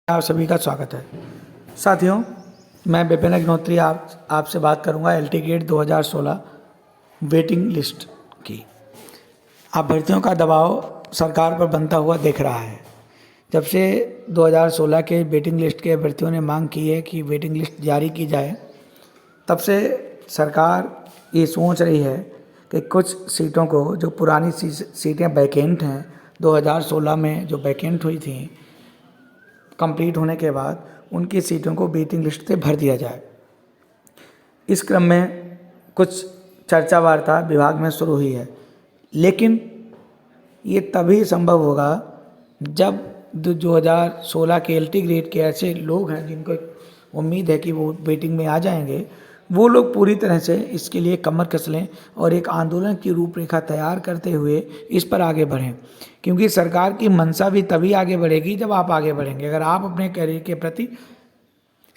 आप सभी का स्वागत है। साथियों, मैं विपिन अग्निहोत्री आपसे बात करूंगा एलटी गेट 2016 वेटिंग लिस्ट की। अभ्यर्थियों का दबाव सरकार पर बनता हुआ दिख रहा है। जब से 2016 के वेटिंग लिस्ट के अभ्यर्थियों ने मांग की है कि वेटिंग लिस्ट जारी की जाए, तब से सरकार ये सोच रही है कि कुछ सीटों को, जो पुरानी सीटें वैकेंट हैं 2016 में जो वैकेंट हुई थी, कंप्लीट होने के बाद उनकी सीटों को वेटिंग लिस्ट से भर दिया जाए। इस क्रम में कुछ चर्चा वार्ता विभाग में शुरू हुई है, लेकिन ये तभी संभव होगा जब 2016 के एलटी ग्रेड के ऐसे लोग हैं जिनको उम्मीद है कि वो वेटिंग में आ जाएंगे, वो लोग पूरी तरह से इसके लिए कमर कस लें और एक आंदोलन की रूपरेखा तैयार करते हुए इस पर आगे बढ़ें। क्योंकि सरकार की मंशा भी तभी आगे बढ़ेगी जब आप आगे बढ़ेंगे। अगर आप अपने करियर के प्रति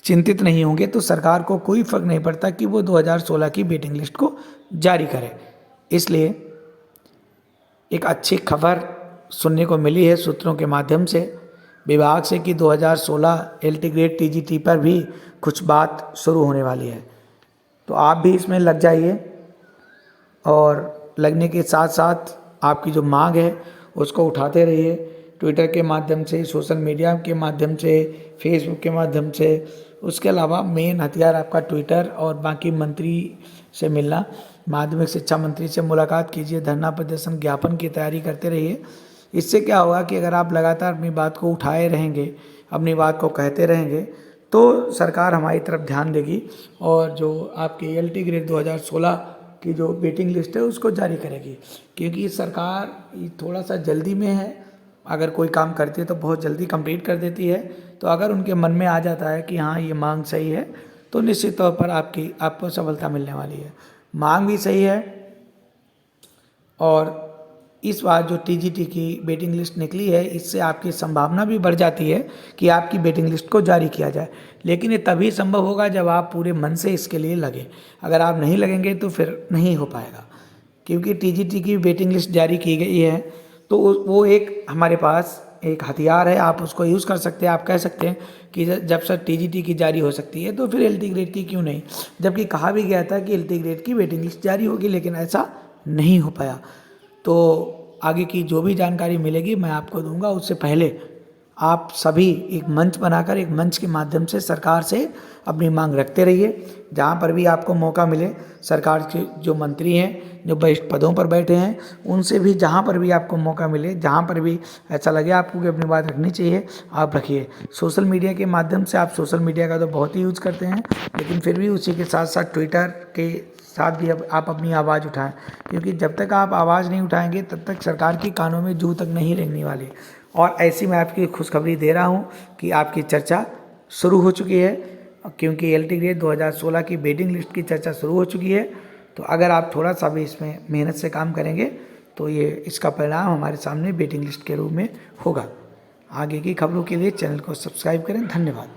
चिंतित नहीं होंगे तो सरकार को कोई फर्क नहीं पड़ता कि वो 2016 की वेटिंग लिस्ट को जारी करे। इसलिए एक अच्छी खबर सुनने को मिली है सूत्रों के माध्यम से विभाग से कि 2016 एलटी ग्रेड टीजीटी पर भी कुछ बात शुरू होने वाली है। तो आप भी इसमें लग जाइए और लगने के साथ साथ आपकी जो मांग है उसको उठाते रहिए। ट्विटर के माध्यम से, सोशल मीडिया के माध्यम से, फेसबुक के माध्यम से। उसके अलावा मेन हथियार आपका ट्विटर और बाकी मंत्री से मिलना, माध्यमिक शिक्षा मंत्री से मुलाकात कीजिए, धरना प्रदर्शन ज्ञापन की तैयारी करते रहिए। इससे क्या होगा कि अगर आप लगातार अपनी बात को उठाए रहेंगे, अपनी बात को कहते रहेंगे, तो सरकार हमारी तरफ ध्यान देगी और जो आपकी एलटी ग्रेड 2016 की जो वेटिंग लिस्ट है उसको जारी करेगी। क्योंकि सरकार थोड़ा सा जल्दी में है, अगर कोई काम करती है तो बहुत जल्दी कंप्लीट कर देती है। तो अगर उनके मन में आ जाता है कि हाँ ये मांग सही है, तो निश्चित तौर पर आपको सफलता मिलने वाली है। मांग भी सही है और इस बार जो टीजीटी की वेटिंग लिस्ट निकली है, इससे आपकी संभावना भी बढ़ जाती है कि आपकी वेटिंग लिस्ट को जारी किया जाए। लेकिन ये तभी संभव होगा जब आप पूरे मन से इसके लिए लगें। अगर आप नहीं लगेंगे तो फिर नहीं हो पाएगा। क्योंकि टीजीटी की वेटिंग लिस्ट जारी की गई है तो वो एक हमारे पास एक हथियार है, आप उसको यूज़ कर सकते हैं। आप कह सकते हैं कि जब सर टीजीटी की जारी हो सकती है तो फिर एलटी ग्रेड की क्यों नहीं, जबकि कहा भी गया था कि एलटी ग्रेड की वेटिंग लिस्ट जारी होगी, लेकिन ऐसा नहीं हो पाया। तो आगे की जो भी जानकारी मिलेगी मैं आपको दूंगा। उससे पहले आप सभी एक मंच बनाकर, एक मंच के माध्यम से सरकार से अपनी मांग रखते रहिए। जहाँ पर भी आपको मौका मिले, सरकार के जो मंत्री हैं, जो वरिष्ठ पदों पर बैठे हैं, उनसे भी जहाँ पर भी आपको मौका मिले, जहाँ पर भी ऐसा लगे आपको कि अपनी बात रखनी चाहिए, आप रखिए। सोशल मीडिया के माध्यम से, आप सोशल मीडिया का तो बहुत ही यूज़ करते हैं, लेकिन फिर भी उसी के साथ साथ ट्विटर के साथ भी अब आप अपनी आवाज़ उठाएं। क्योंकि जब तक आप आवाज़ नहीं उठाएंगे तब तक सरकार की कानों में जू तक नहीं रेंगने वाली। और ऐसी मैं आपकी खुशखबरी दे रहा हूं कि आपकी चर्चा शुरू हो चुकी है, क्योंकि एलटी ग्रेड 2016 की वेटिंग लिस्ट की चर्चा शुरू हो चुकी है। तो अगर आप थोड़ा सा भी इसमें मेहनत से काम करेंगे तो ये इसका परिणाम हमारे सामने वेटिंग लिस्ट के रूप में होगा। आगे की खबरों के लिए चैनल को सब्सक्राइब करें। धन्यवाद।